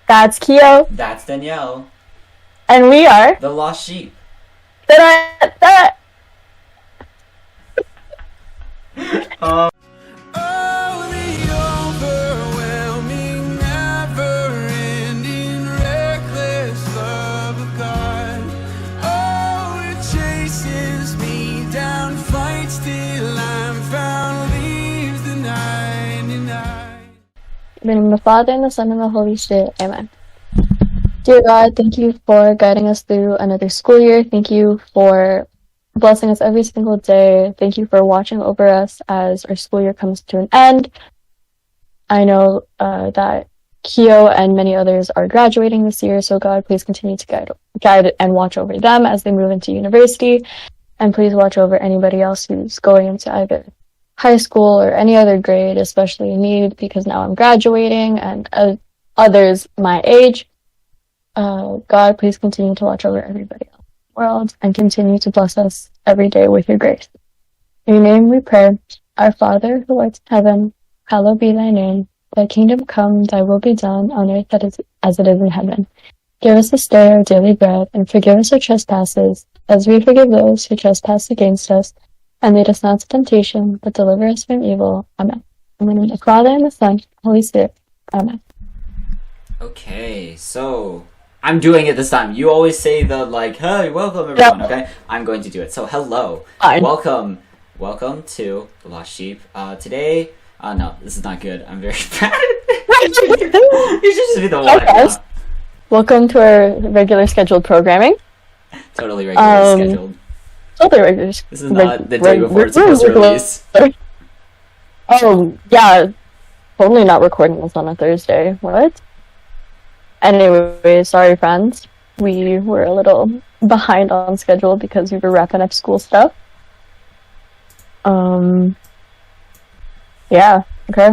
That's Quio, That's Danielle, and we are the lost sheep. that. Um, Oh, the overwhelming, never-ending, reckless love of God. Oh, it chases me down, fights till I'm found, leaves the 99. In the name of the Father, and the Son, and the Holy Spirit. Amen. Dear God, thank you for guiding us through another school year. Thank you for blessing us every single day. Thank you for watching over us as our school year comes to an end. I know that Kyo and many others are graduating this year, so God, please continue to guide and watch over them as they move into university. And please watch over anybody else who's going into either high school or any other grade, especially in need, because now I'm graduating and others my age. God, please continue to watch over everybody else in the world and continue to bless us every day with your grace. In your name we pray. Our Father, who art in heaven, hallowed be thy name. Thy kingdom come, thy will be done on earth as it is in heaven. Give us this day our daily bread, and forgive us our trespasses, as we forgive those who trespass against us. And lead us not into temptation, but deliver us from evil. Amen. In the name of the Father, and the Son, and the Holy Spirit. Amen. okay, so I'm doing it this time. You always say the hey, welcome everyone. Okay, I'm going to do it. So hello, Fine. welcome to the Lost Sheep. Today, no, this is not good. I'm very bad. You should just be the one. Okay. Welcome to our regular scheduled programming. Totally regularly scheduled. Totally regular. This is not the day before it's supposed to release. Oh, yeah. Totally not recording this on a Thursday. What? Anyway, sorry, friends. We were a little behind on schedule because we were wrapping up school stuff. Yeah, okay.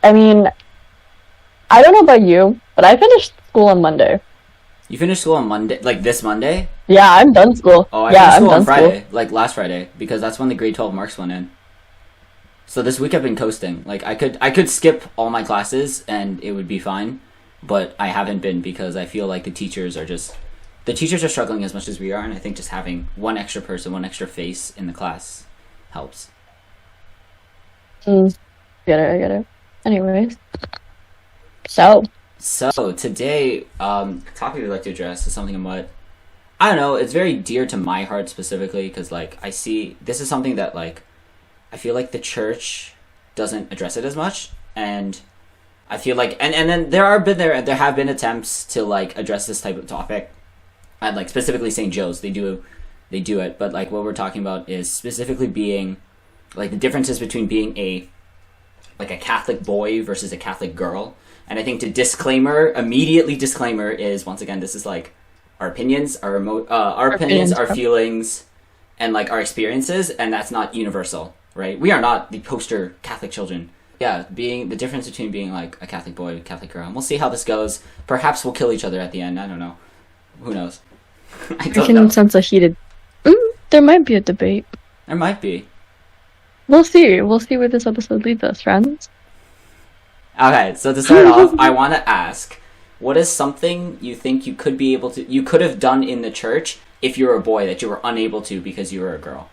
I mean, I don't know about you, but I finished school on Monday. You finished school on Monday, like this Monday? Yeah, I'm done school. Oh, I yeah, finished school I'm on done Friday, school. like last Friday, because that's when the grade 12 marks went in. So this week I've been coasting. Like I could skip all my classes and it would be fine, but I haven't been because I feel like the teachers are struggling as much as we are, and I think just having one extra person, one extra face in the class helps. I get it. Anyways. So Today, the topic we'd like to address is something what I don't know. It's very dear to my heart specifically because, I see this is something that, I feel like the church doesn't address it as much, and I feel like, and then there have been attempts to address this type of topic, at specifically St. Joe's. They do it, but what we're talking about is specifically being the differences between being a Catholic boy versus a Catholic girl. And I think immediately disclaimer is, once again, this is our opinions, our opinions, our feelings, and our experiences, and that's not universal, right? We are not the poster Catholic children. Yeah, being the difference between being a Catholic boy, Catholic girl. And we'll see how this goes. Perhaps we'll kill each other at the end. I don't know. Who knows? I can sense a heated. There might be a debate. There might be. We'll see. We'll see where this episode leads us, friends. Okay, so to start off, I want to ask, what is something you think you could have done in the church if you were a boy that you were unable to because you were a girl?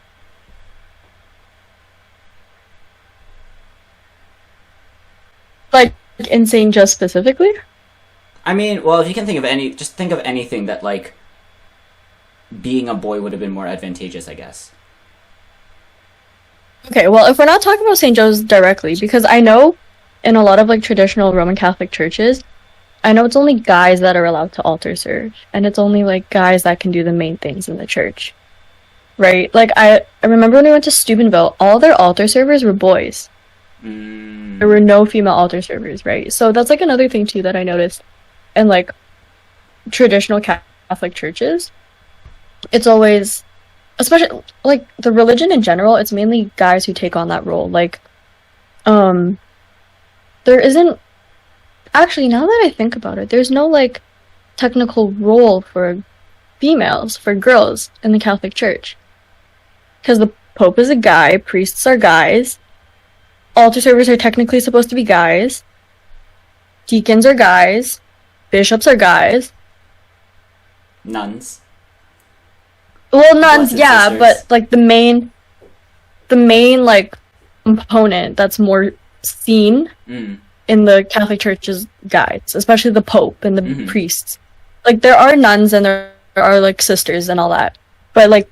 In St. Joe specifically? I mean, well, if you can think of anything that, being a boy would have been more advantageous, I guess. Okay, well, if we're not talking about St. Joe's directly, because I know in a lot of traditional Roman Catholic churches, I know it's only guys that are allowed to altar serve, and it's only guys that can do the main things in the church, right? I remember when we went to Steubenville, all their altar servers were boys. There were no female altar servers, right? So that's another thing too that I noticed in traditional Catholic churches. It's always, especially the religion in general, it's mainly guys who take on that role. There isn't actually, now that I think about it, there's no technical role for females, for girls in the Catholic Church, because the Pope is a guy, priests are guys, altar servers are technically supposed to be guys, deacons are guys, bishops are guys. Nuns. Well, nuns, Blessed yeah, sisters. but like the main like component that's more seen Mm. in the Catholic Church is guys, especially the Pope and the Mhm. priests. Like there are nuns and there are like sisters and all that, but like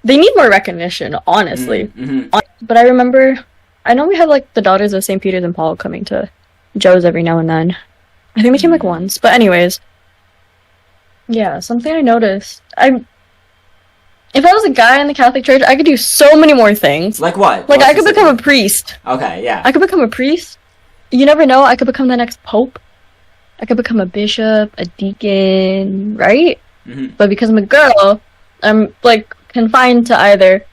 they need more recognition, honestly. Mhm. But I know we have like the Daughters of St. Peter's and Paul coming to Joe's every now and then. I think they came like once, but anyways, yeah, something I noticed. If I was a guy in the Catholic Church, I could do so many more things. Like what? Like What I could become a specifically? priest. Okay, yeah. I could become a priest. You never know. I could become the next pope. I could become a bishop, a deacon, right? Mhm. But because I'm a girl, I'm like confined to either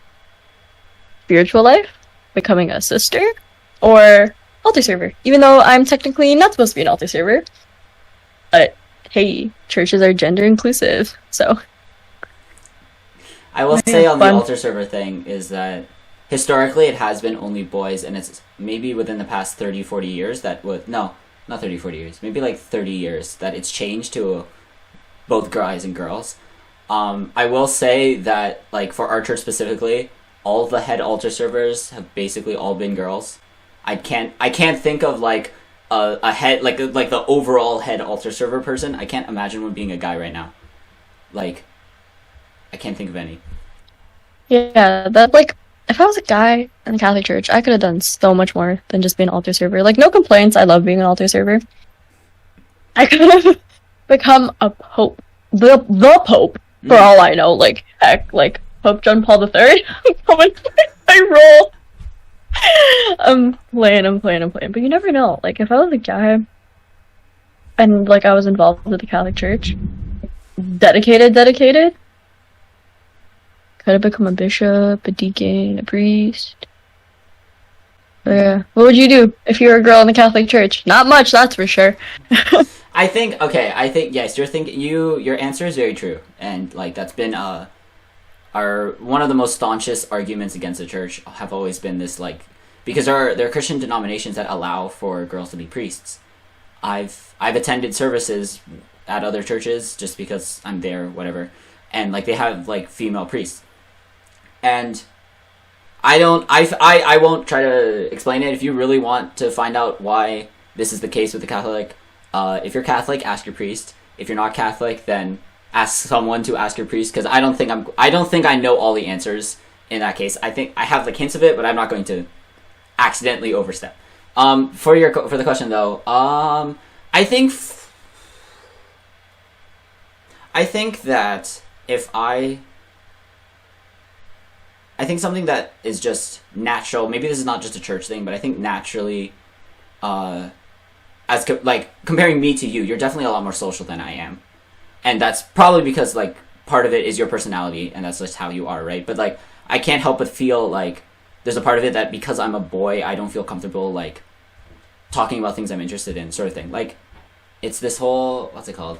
spiritual life, becoming a sister, or altar server. Even though I'm technically not supposed to be an altar server. But hey, churches are gender inclusive, so I will Yeah, say on the fun. altar server thing is that historically it has been only boys, and it's maybe within the past 30, 40 years that would. No, not 30, 40 years. Maybe like 30 years that it's changed to both guys and girls. I will say that, like, for our church specifically, all the head altar servers have basically all been girls. I can't think of like a head like the overall head altar server person. I can't imagine one being a guy right now. Like, I can't think of any. yeah, that like if I was a guy in the Catholic Church, I could have done so much more than just being an altar server. Like no complaints, I love being an altar server. I could have become a pope. The Pope, for all I know. Like heck, like Pope John Paul III. Coming my role. I'm playing. But you never know. Like if I was a guy and like I was involved with the Catholic Church, dedicated, could have become a bishop, a deacon, a priest. But yeah. What would you do if you were a girl in the Catholic Church? Not much, that's for sure. I think yes, your answer is very true, and like that's been our one of the most staunchest arguments against the church have always been this, like, because there are Christian denominations that allow for girls to be priests. I've attended services at other churches just because I'm there, whatever, and like they have like female priests, and I won't try to explain it. If you really want to find out why this is the case with the Catholic, if you're Catholic, ask your priest. If you're not Catholic, then ask someone to ask your priest, because I don't think I know all the answers in that case. I think I have like hints of it, but I'm not going to accidentally overstep. For the question though, I think that if I think something that is just natural. Maybe this is not just a church thing, but I think naturally, like comparing me to you, you're definitely a lot more social than I am, and that's probably because like part of it is your personality, and that's just how you are, right? But like I can't help but feel like there's a part of it that because I'm a boy, I don't feel comfortable like talking about things I'm interested in, sort of thing. Like it's this whole, what's it called?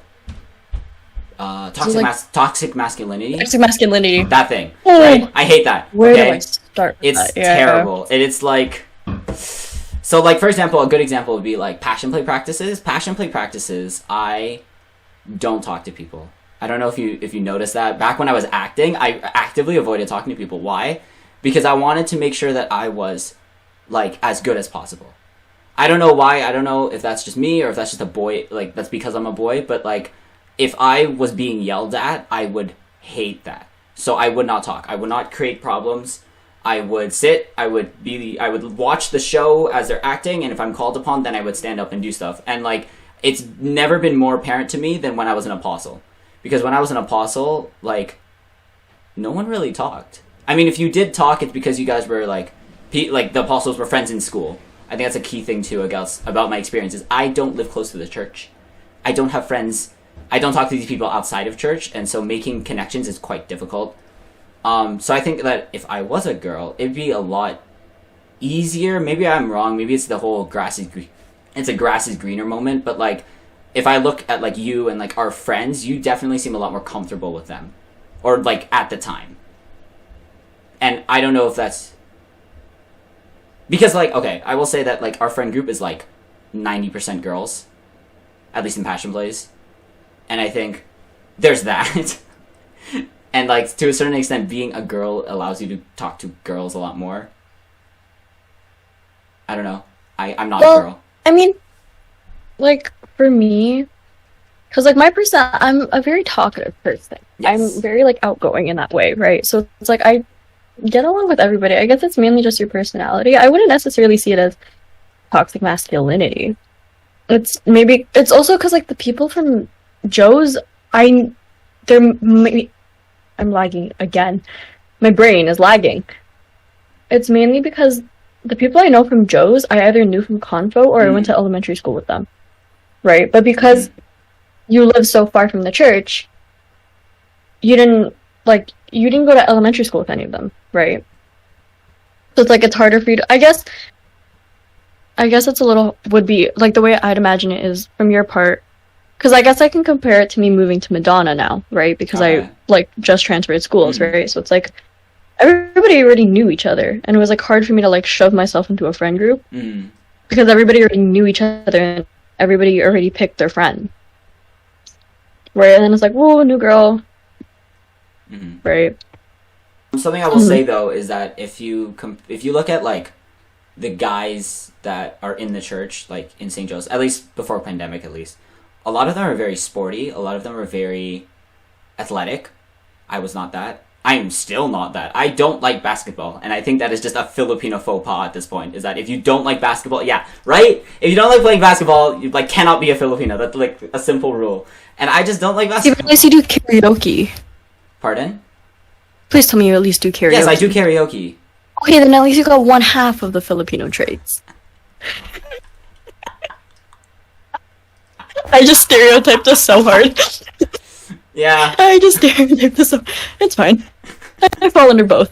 Toxic masculinity. Toxic masculinity. That thing, Oh. right? I hate that. Where okay? do I start? with It's that? Yeah. terrible. And it's like, so like, for example, a good example would be like passion play practices. Passion play practices, I don't talk to people. I don't know if you noticed that. Back when I was acting, I actively avoided talking to people. Why? Because I wanted to make sure that I was like as good as possible. I don't know why. I don't know if that's just me or if that's just a boy, like that's because I'm a boy, but like if I was being yelled at, I would hate that. So I would not talk. I would not create problems. I would sit, I would watch the show as they're acting, and if I'm called upon, then I would stand up and do stuff. And like it's never been more apparent to me than when I was an apostle. Because when I was an apostle, like no one really talked. I mean, if you did talk, it's because you guys were like the apostles were friends in school. I think that's a key thing too about my experiences. I don't live close to the church. I don't have friends. I don't talk to these people outside of church, and so making connections is quite difficult. So I think that if I was a girl, it'd be a lot easier. Maybe I'm wrong. Maybe it's the whole grass is greener moment. But like, if I look at like you and like our friends, you definitely seem a lot more comfortable with them, or like at the time. And I don't know if that's because like, okay, I will say that like our friend group is like 90% girls. at least in passion plays. And I think there's that. And like to a certain extent, being a girl allows you to talk to girls a lot more. I don't know. I'm not a girl. I mean, like for me, because like I'm a very talkative person. Yes. I'm very like outgoing in that way, right? So it's like I get along with everybody. I guess it's mainly just your personality. I wouldn't necessarily see it as toxic masculinity. It's also because like the people from Joe's, I'm lagging again. My brain is lagging. It's mainly because the people I know from Joe's, I either knew from Convo or I went to elementary school with them, right? But because you live so far from the church, you didn't go to elementary school with any of them, right? So it's like it's harder for you to. I guess it's would be like the way I'd imagine it is from your part, because I guess I can compare it to me moving to Madonna now, right? Because I like just transferred schools, right? So it's like everybody already knew each other, and it was like hard for me to like shove myself into a friend group because everybody already knew each other and everybody already picked their friend, right? And then it's like, whoa, new girl, right? Something I will say though is that if you look at like the guys that are in the church, like in St. Joe's, at least before pandemic, at least, a lot of them are very sporty. A lot of them are very athletic. I was not that. I am still not that. I don't like basketball, and I think that is just a Filipino faux pas at this point, is that if you don't like basketball, yeah, right? If you don't like playing basketball, you like cannot be a Filipino. That's like a simple rule. And I just don't like basketball. At least you do karaoke. Pardon? Please tell me you at least do karaoke. Yes, I do karaoke. Okay, then at least you got one half of the Filipino traits. I just stereotyped us so hard. Yeah. I just stereotyped us so. It's fine. I fall under both.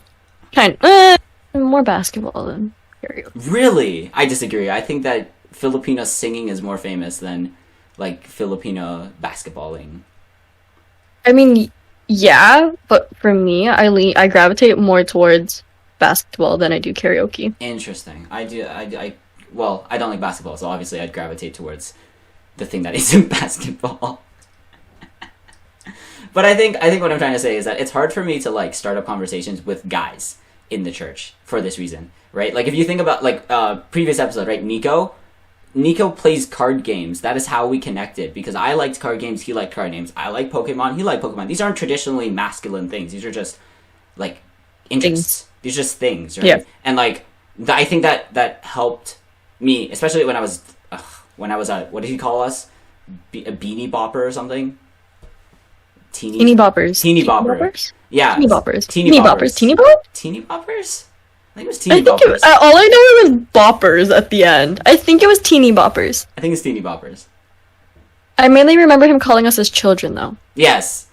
More basketball than karaoke. Really? I disagree. I think that Filipino singing is more famous than like Filipino basketballing. I mean, yeah, but for me, I gravitate more towards basketball than I do karaoke. Interesting. I don't like basketball, so obviously I'd gravitate towards the thing that isn't basketball. But I think what I'm trying to say is that it's hard for me to like start up conversations with guys in the church for this reason, right? Like if you think about like previous episode, right? Nico plays card games. That is how we connected, because I liked card games, he liked card games. I like Pokemon, he liked Pokemon. These aren't traditionally masculine things. These are just like interests. These are just things, right? Yeah. And like I think that helped me, especially when I was what did he call us? A beanie bopper or something? Teeny boppers. Yeah. Teeny boppers. Teeny boppers. Teeny boppers? Teeny boppers? I think it was teeny boppers. All I know was boppers at the end. I think it was teeny boppers. I think it's teeny boppers. I mainly remember him calling us his children, though. Yes.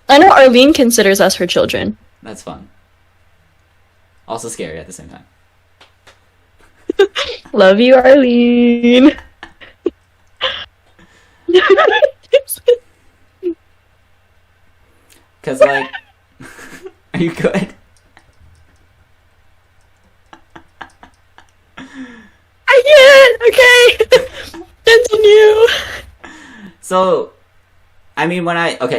I know Arlene considers us her children. That's fun. Also scary at the same time. Love you, Arlene. Cause like, are you good? I can't. Okay, continue. So, I mean,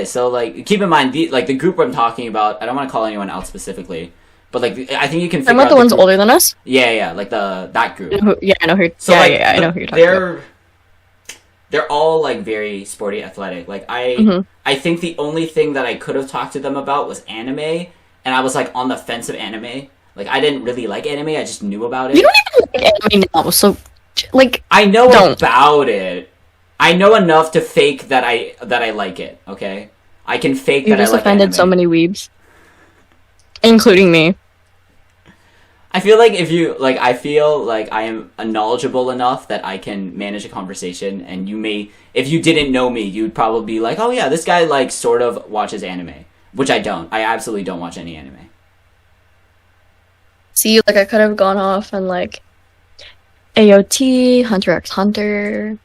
so like, keep in mind the group I'm talking about. I don't want to call anyone out specifically, but like, I think you can. I'm not the ones older than us. Yeah, like that group. Yeah, I know who. So I know who you're talking about. They're all like very sporty, athletic. Like I think the only thing that I could have talked to them about was anime, and I was like on the fence of anime. Like I didn't really like anime. I just knew about it. You don't even like anime now, so like I know about it. I know enough to fake that I like it. Okay, I can fake that I like anime. You just offended so many weebs, including me. I feel like I feel like I am knowledgeable enough that I can manage a conversation, and if you didn't know me, you'd probably be like, oh yeah, this guy like sort of watches anime, which I don't. I absolutely don't watch any anime. See, like I could have gone off and like AOT, Hunter x Hunter,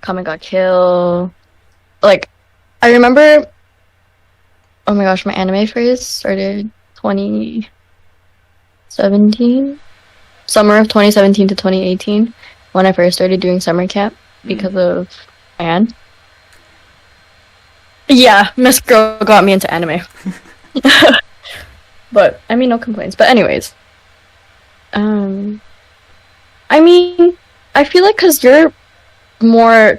Come and Got Kill. Like, I remember, oh my gosh, my anime phase started 2017, summer of 2017 to 2018, when I first started doing summer camp. because of Anne. Yeah, Miss Girl got me into anime. But I mean, no complaints. But anyways, I mean, I feel like because they're more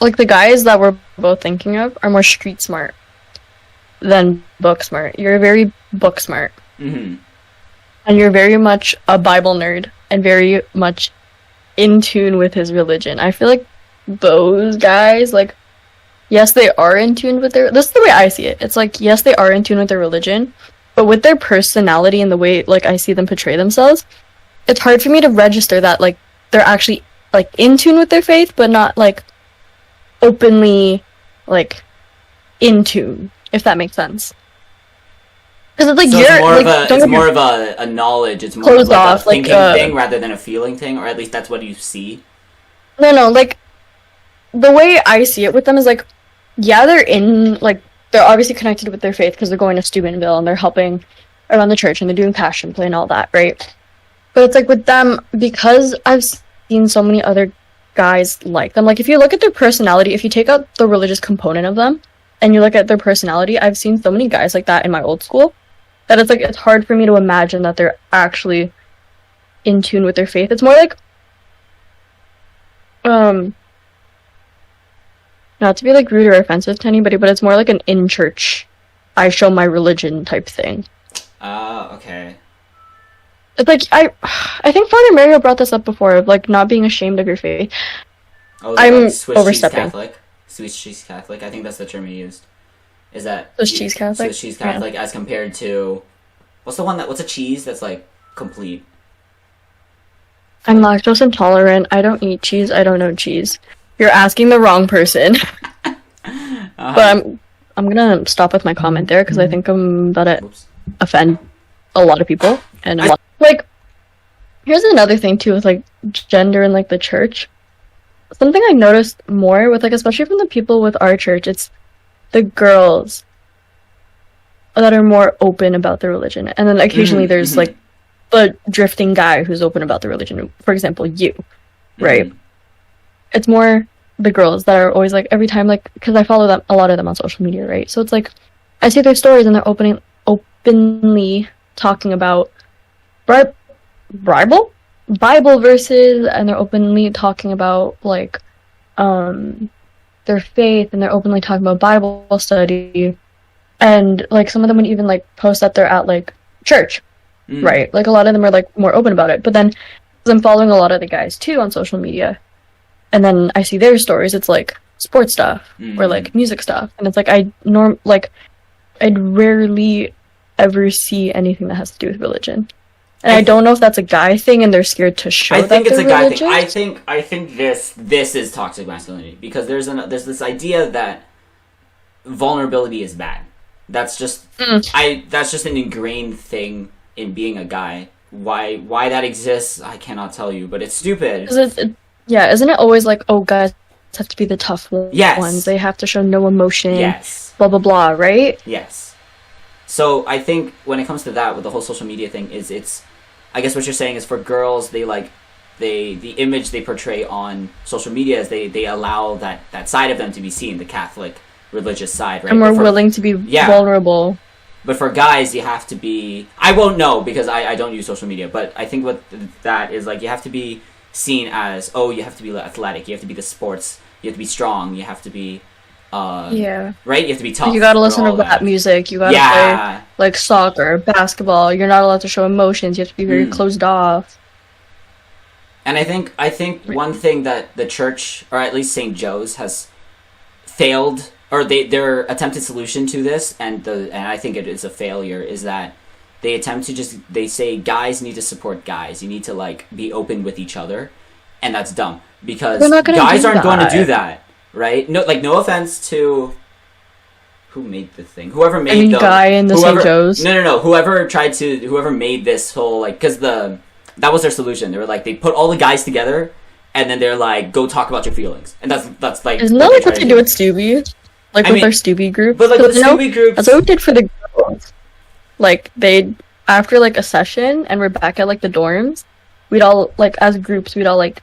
like the guys that we're both thinking of are more street smart than book smart. You're very book smart. Mm-hmm. And you're very much a Bible nerd and very much in tune with his religion. I feel like those guys, like, yes, they are in tune with their... This is the way I see it. It's like, yes, they are in tune with their religion, but with their personality and the way, like, I see them portray themselves, it's hard for me to register that, like, they're actually, like, in tune with their faith, but not, like, openly, like, in tune, if that makes sense. Because it's like So you're it's more of a knowledge. It's more of closed like off, a like, thinking thing rather than a feeling thing, or at least that's what you see. No, like, the way I see it with them is, like, yeah, they're obviously connected with their faith because they're going to Steubenville and they're helping around the church and they're doing passion play and all that, right? But it's like with them, because I've seen so many other guys like them, like, if you look at their personality, if you take out the religious component of them and you look at their personality, I've seen so many guys like that in my old school that it's like, it's hard for me to imagine that they're actually in tune with their faith. It's more like, not to be like rude or offensive to anybody, but it's more like an in-church, I show my religion type thing. Okay. It's like, I think Father Mario brought this up before, of like not being ashamed of your faith. Oh, I'm like Swiss overstepping. Cheese Catholic. Swiss cheese Catholic. I think that's the term he used. Is that Swiss cheese Catholic? Swiss cheese Catholic as compared to what's a cheese that's like complete? I'm lactose intolerant. I don't eat cheese. I don't know cheese. You're asking the wrong person. But I'm gonna stop with my comment there because I think I'm about to offend a lot of people. And like, here's another thing too with like gender and like the church. Something I noticed more with like, especially from the people with our church, it's the girls that are more open about their religion, and then occasionally there's like the drifting guy who's open about the religion. For example, you, right? It's more the girls that are always like, every time, like, because I follow them, a lot of them on social media, right? So it's like I see their stories and they're openly talking about Bible verses, and they're openly talking about like their faith, and they're openly talking about Bible study, and like some of them would even like post that they're at like church, right? Like a lot of them are like more open about it. But then I'm following a lot of the guys too on social media, and then I see their stories. It's like sports stuff or like music stuff, and it's like I'd rarely ever see anything that has to do with religion. And I don't know if that's a guy thing and they're scared to show. I think it's a guy religious. thing. I think this is toxic masculinity, because there's this idea that vulnerability is bad. That's just that's just an ingrained thing in being a guy. Why that exists, I cannot tell you, but it's stupid. Yeah, isn't it always like, oh, guys have to be the tough ones? Yes. They have to show no emotion. Yes. Blah blah blah. Right? Yes. So I think when it comes to that, with the whole social media thing, it's I guess what you're saying is for girls, the image they portray on social media is they allow that side of them to be seen, the Catholic religious side, right? And we're willing to be vulnerable. But for guys, you have to be... I won't know because I don't use social media, but I think what that is like, you have to be seen as, oh, you have to be athletic, you have to be the sports, you have to be strong, you have to be... right? You have to be tough. You gotta listen to rap music. You gotta play like soccer, basketball. You're not allowed to show emotions. You have to be very closed off. And I think one thing that the church, or at least St. Joe's, has failed, or their attempted solution to this, and I think it is a failure, is that they attempt to they say guys need to support guys. You need to like be open with each other, and that's dumb because guys aren't going to do that. Right? No, like, no offense to who made the thing. Whoever made the guy in the St. Joe's. No. Whoever made this whole, like, because that was their solution. They were like, they put all the guys together, and then they're like, go talk about your feelings, and that's like. Isn't that like what they do with Stubby? Like with our Stubby group. But like with the Stubby groups, that's what we did for the girls. Like after like a session, and we're back at like the dorms, we'd all like as groups, we'd all like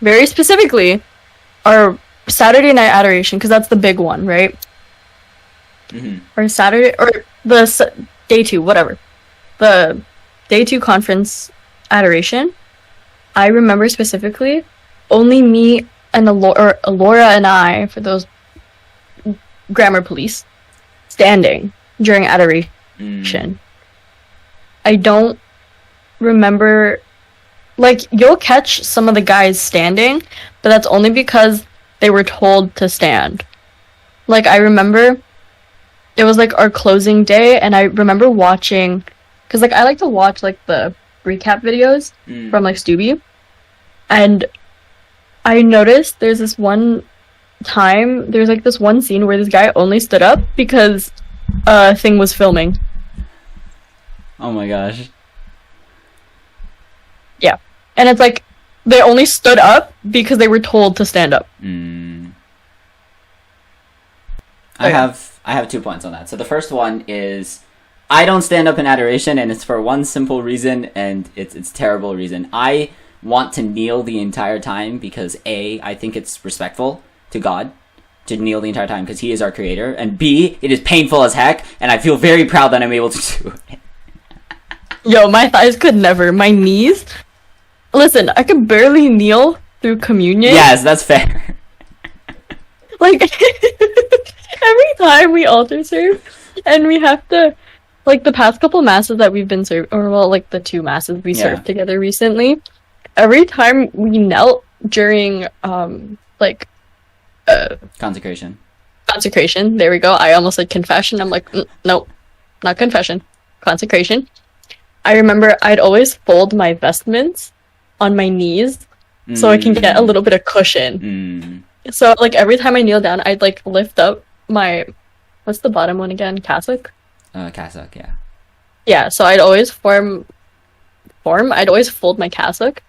very specifically, our Saturday night adoration, because that's the big one, right? Or Saturday, or day 2, whatever. The day 2 conference adoration, I remember specifically, only me and Alora and I, for those grammar police, standing during adoration. I don't remember, like, you'll catch some of the guys standing, but that's only because they were told to stand. Like, I remember it was like our closing day, and I remember watching, because like I like to watch like the recap videos from like Stubby, and I noticed there's this one time, there's like this one scene where this guy only stood up because a thing was filming. Oh my gosh. Yeah. And it's like, they only stood up because they were told to stand up. I have 2 points on that. So the first one is, I don't stand up in adoration, and it's for one simple reason, and it's a terrible reason. I want to kneel the entire time because A, I think it's respectful to God to kneel the entire time because he is our creator, and B, it is painful as heck, and I feel very proud that I'm able to do it. Yo, my thighs could never. My knees. Listen, I could barely kneel through communion. Yes, that's fair. Like, every time we altar serve, and we have to, like, the past couple masses that we've been served, or well, like the 2 masses we served together recently, every time we knelt during, Consecration. Consecration, there we go. I almost said confession. I'm like, nope, not confession. Consecration. I remember I'd always fold my vestments on my knees so I can get a little bit of cushion. So, like, every time I kneel down, I'd, like, lift up my... What's the bottom one again? Cassock? Cassock, yeah. Yeah, so I'd always I'd always fold my cassock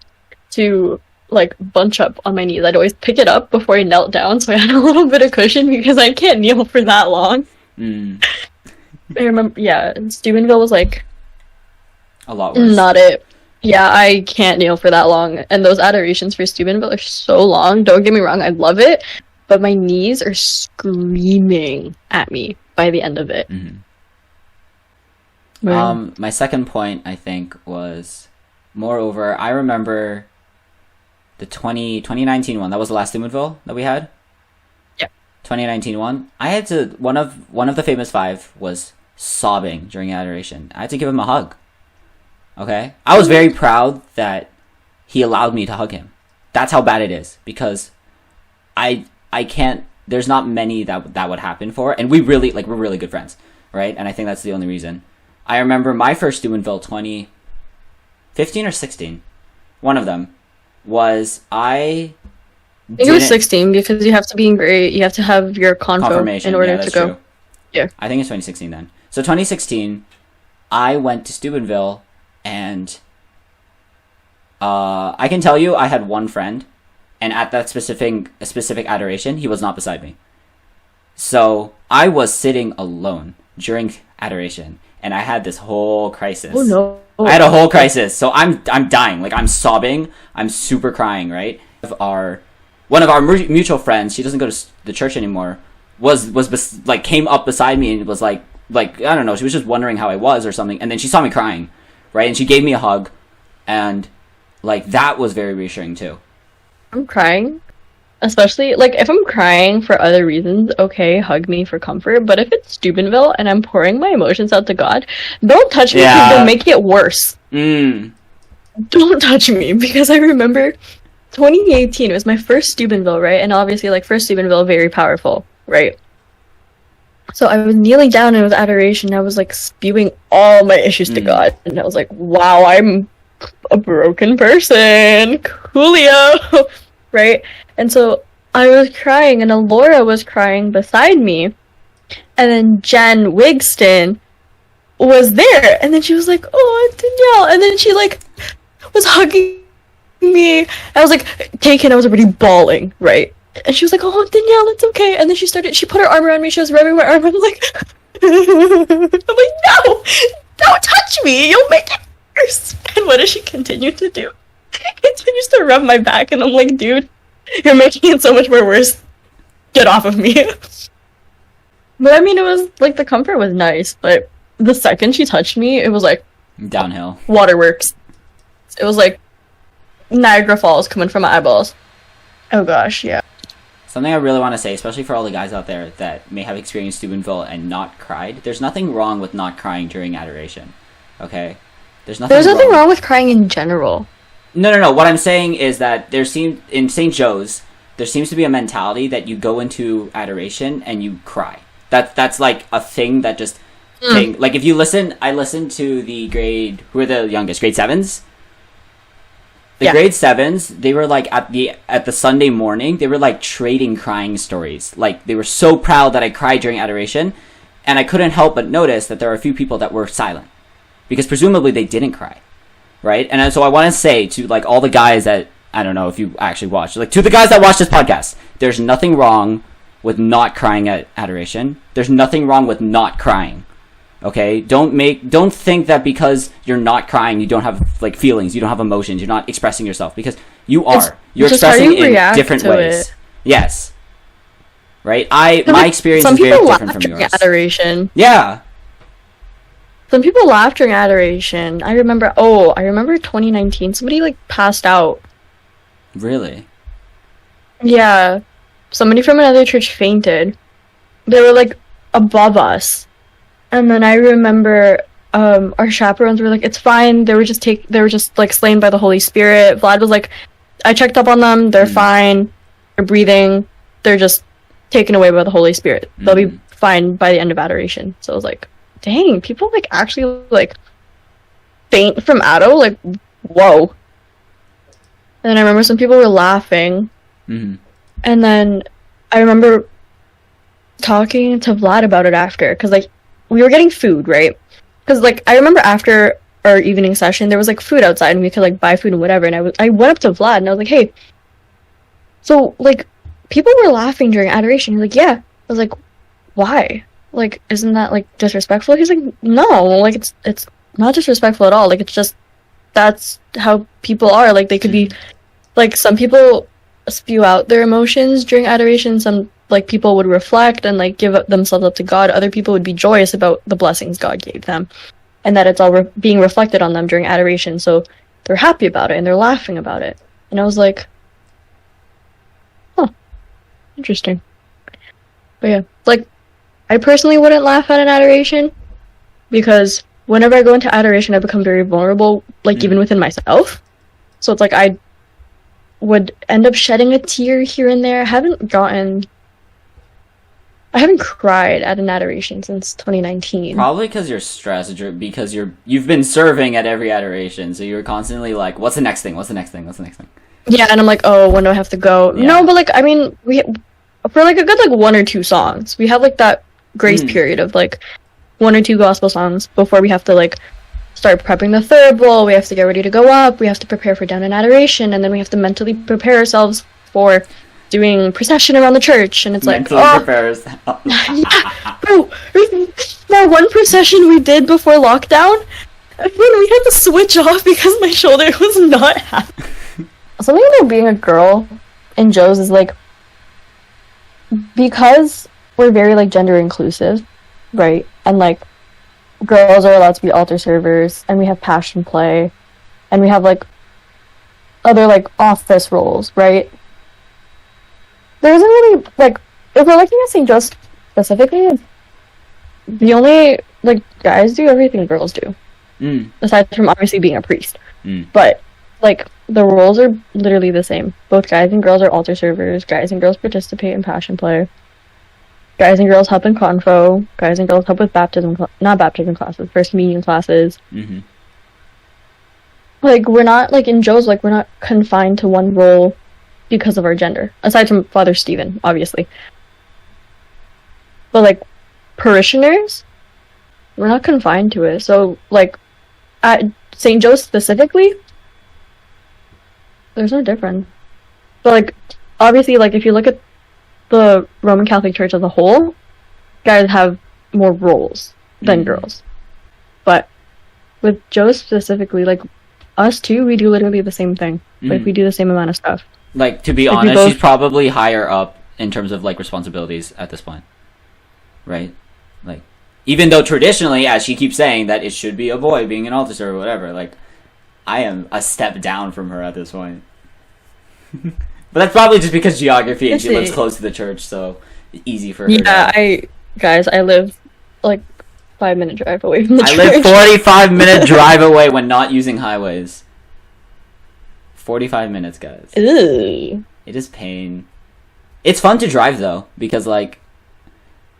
to, like, bunch up on my knees. I'd always pick it up before I knelt down so I had a little bit of cushion because I can't kneel for that long. I remember, yeah, Steubenville was, like... A lot worse. Not it. Yeah, I can't kneel for that long. And those adorations for Steubenville are so long. Don't get me wrong, I love it. But my knees are screaming at me by the end of it. My second point, I think, was, moreover, I remember the 2019 one. That was the last Steubenville that we had? Yeah. 2019 one. I had to, one of the famous 5 was sobbing during adoration. I had to give him a hug. Okay? I was very proud that he allowed me to hug him. That's how bad it is. Because I can't... There's not many that would happen for. And we're really good friends. Right? And I think that's the only reason. I remember my first Steubenville 2015 or 16. One of them was I think it was 16 because you have to have your confirmation in order to go. True. Yeah. I think it's 2016 then. So 2016, I went to Steubenville, and I can tell you I had one friend, and at that specific adoration, he was not beside me. So I was sitting alone during adoration, and I had this whole crisis. Oh no. I had a whole crisis. So I'm dying. Like, I'm sobbing. I'm super crying, right? One of our mutual friends, she doesn't go to the church anymore, came up beside me and was like, I don't know, she was just wondering how I was or something, and then she saw me crying, right? And she gave me a hug, and, like, that was very reassuring, too. I'm crying. Especially, like, if I'm crying for other reasons, okay, hug me for comfort. But if it's Steubenville and I'm pouring my emotions out to God, don't touch me because they'll make it worse. Don't touch me, because I remember 2018, it was my first Steubenville, right? And obviously, like, first Steubenville, very powerful, right? So I was kneeling down and it was adoration, and I was, like, spewing all my issues to God. And I was like, wow, I'm a broken person. Coolio. Right? And so I was crying, and Alora was crying beside me. And then Jen Wigston was there, and then she was like, oh, Danielle. And then she, like, was hugging me. I was, like, taken. I was already bawling, right? And she was like, oh, Danielle, it's okay. And then she put her arm around me. She was rubbing my arm. I was like, I'm like, no, don't touch me. You'll make it worse. And what does she continue to do? continues to rub my back, and I'm like, dude, you're making it so much more worse. Get off of me. But I mean, it was like the comfort was nice, but the second she touched me, it was like Downhill. waterworks. It was like Niagara Falls coming from my eyeballs. Oh gosh, yeah. Something I really want to say, especially for all the guys out there that may have experienced Steubenville and not cried, there's nothing wrong with not crying during adoration. Okay? There's nothing wrong with crying in general. No. What I'm saying is that in St. Joe's, there seems to be a mentality that you go into adoration and you cry. That's like a thing that just like if you listen, I listened to who are the youngest? Grade 7s? The grade 7s, they were like at the Sunday morning, they were like trading crying stories. Like they were so proud that I cried during adoration, and I couldn't help but notice that there are a few people that were silent because presumably they didn't cry, right? And so I want to say to like all the guys that I don't know if you actually watch, like to the guys that watch this podcast, there's nothing wrong with not crying at adoration. There's nothing wrong with not crying. Okay, don't think that because you're not crying, you don't have like feelings, you don't have emotions, you're not expressing yourself, because you're expressing in different ways. Yes, right. My experience is very different from yours. Adoration. Yeah. Some people laugh during adoration. I remember 2019. Somebody like passed out. Really? Yeah, somebody from another church fainted. They were like above us. And then I remember our chaperones were like, it's fine. They were just like slain by the Holy Spirit. Vlad was like, I checked up on them. They're fine. They're breathing. They're just taken away by the Holy Spirit. They'll be fine by the end of adoration. So I was like, dang, people like actually like faint from Ado? Like, whoa. And then I remember some people were laughing. Mm-hmm. And then I remember talking to Vlad about it after, because like we were getting food, right? Because like I remember after our evening session there was like food outside and we could like buy food and whatever, and I went up to Vlad and I was like, hey, so like people were laughing during adoration. He's like, yeah. I was like, why? Like, isn't that like disrespectful? He's like, no, like it's not disrespectful at all. Like, it's just that's how people are. Like, they could be like, some people spew out their emotions during adoration. Some like people would reflect and like give themselves up to God. Other people would be joyous about the blessings God gave them, and that it's all being reflected on them during adoration. So they're happy about it and they're laughing about it. And I was like, huh, interesting. But yeah, like I personally wouldn't laugh at an adoration, because whenever I go into adoration, I become very vulnerable, like even within myself. So it's like I would end up shedding a tear here and there. I haven't cried at an adoration since 2019. Probably because you're stressed, because you've been serving at every adoration, so you're constantly like, what's the next thing? What's the next thing? What's the next thing? Yeah, and I'm like, oh, when do I have to go? Yeah. No, but like, I mean, for like a good like 1 or 2 songs, we have like that grace period of like 1 or 2 gospel songs before we have to like start prepping the third bowl. We have to get ready to go up. We have to prepare for down in adoration, and then we have to mentally prepare ourselves for doing procession around the church. And it's mentally like, prepares. yeah, bro, that one procession we did before lockdown, when we had to switch off because my shoulder was not happy. Something about being a girl in Joe's is like, because we're very like gender inclusive, right? And like girls are allowed to be altar servers, and we have passion play, and we have like other like office roles, right? There isn't really like, if we're looking at St. Joe's specifically, the only like guys do everything girls do, aside from obviously being a priest. But like the roles are literally the same. Both guys and girls are altar servers. Guys and girls participate in passion play. Guys and girls help in confo. Guys and girls help with not baptism classes, first communion classes. Like, we're not, like, in Joe's, like, we're not confined to one role because of our gender. Aside from Father Stephen, obviously. But, like, parishioners, we're not confined to it. So, like, at St. Joe's specifically, there's no difference. But, like, obviously, like, if you look at the Roman Catholic Church as a whole, guys have more roles than girls. But with Joe specifically, like, us too, we do literally the same thing. Like, we do the same amount of stuff. Like, to be Like, we honest, both- she's probably higher up in terms of like responsibilities at this point, right? Like, even though traditionally, as she keeps saying, that it should be a boy being an officer or whatever, like, I am a step down from her at this point. But that's probably just because geography and she lives close to the church, so easy for her. Yeah, I live like 5-minute drive away from the I church. live 45-minute drive away when not using highways. 45 minutes, guys. Ew. It is pain. It's fun to drive though, because like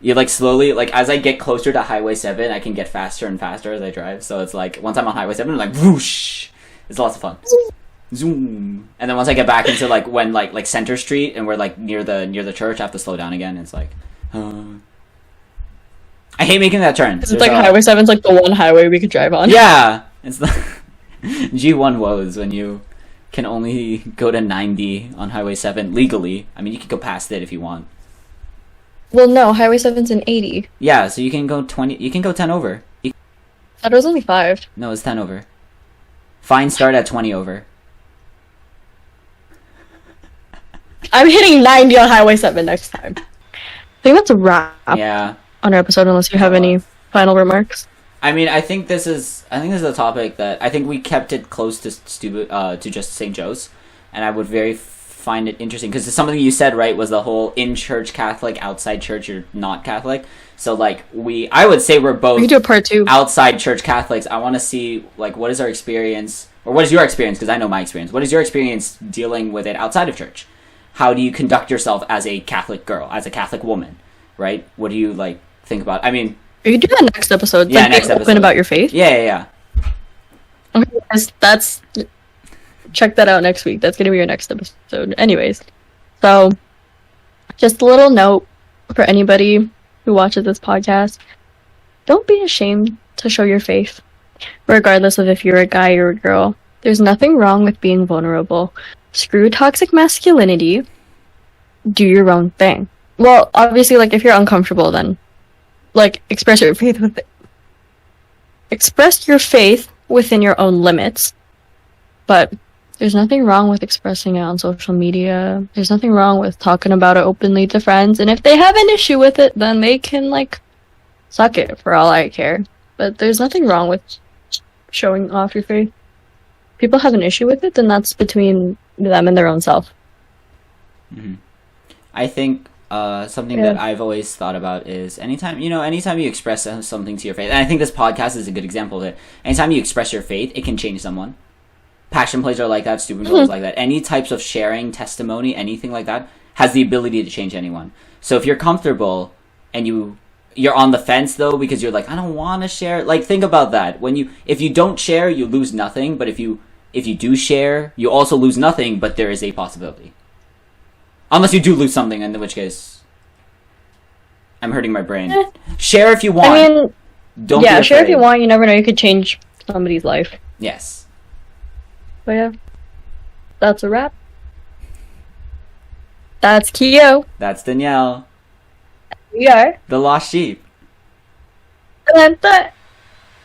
you like slowly, like as I get closer to Highway 7, I can get faster and faster as I drive. So it's like once I'm on Highway 7, I'm like whoosh. It's lots of fun. Zoom. And then once I get back into like when like Center Street and we're like near the church, I have to slow down again. It's like I hate making that turn. It's like Highway 7's like the one highway we could drive on. Yeah. It's the G1 woes when you can only go to 90 on Highway 7 legally. I mean, you can go past it if you want. Well, no, Highway 7's an 80. Yeah, so you can go 20. You can go 10 over. I thought it was only 5. No, it's 10 over. Fines start at 20 over. I'm hitting 90 on Highway 7 next time. I think that's a wrap Yeah. on our episode, unless you have any final remarks. I mean, I think this is a topic that I think we kept it close to just St. Joe's, and I would find it interesting because something you said right was the whole in church Catholic, outside church you're not Catholic. So like I would say we're both We can do a part 2. outside church Catholics. I want to see like what is our experience, or what is your experience, because I know my experience. What is your experience dealing with it outside of church? How do you conduct yourself as a Catholic girl, as a Catholic woman, right? What do you like think about? I mean, We can do that next episode. Yeah, Like, next being open episode. about your faith. yeah. Okay, guys, that's check that out next week. That's gonna be your next episode. Anyways, so just a little note for anybody who watches this podcast: don't be ashamed to show your faith, regardless of if you're a guy or a girl. There's nothing wrong with being vulnerable. Screw toxic masculinity. Do your own thing. Well, obviously, like if you're uncomfortable, then like express your faith within your own limits. But there's nothing wrong with expressing it on social media. There's nothing wrong with talking about it openly to friends. And if they have an issue with it, then they can like suck it for all I care. But there's nothing wrong with showing off your faith. People have an issue with it, then that's between them and their own self. I think something Yeah. that I've always thought about is anytime you express something to your faith, and I think this podcast is a good example of it. Anytime you express your faith, it can change someone. Passion plays are like that, stupid girls like that. Any types of sharing, testimony, anything like that has the ability to change anyone. So if you're comfortable and you're on the fence though because you're like, I don't want to share. Like, think about that. If you don't share, you lose nothing. But if you do share, you also lose nothing. But there is a possibility, unless you do lose something, in which case, I'm hurting my brain. Share if you want. I mean, Don't yeah, be share if afraid. you want. You never know. You could change somebody's life. Yes. But yeah, that's a wrap. That's Quio. That's Danielle, We are. the lost sheep. Atlanta.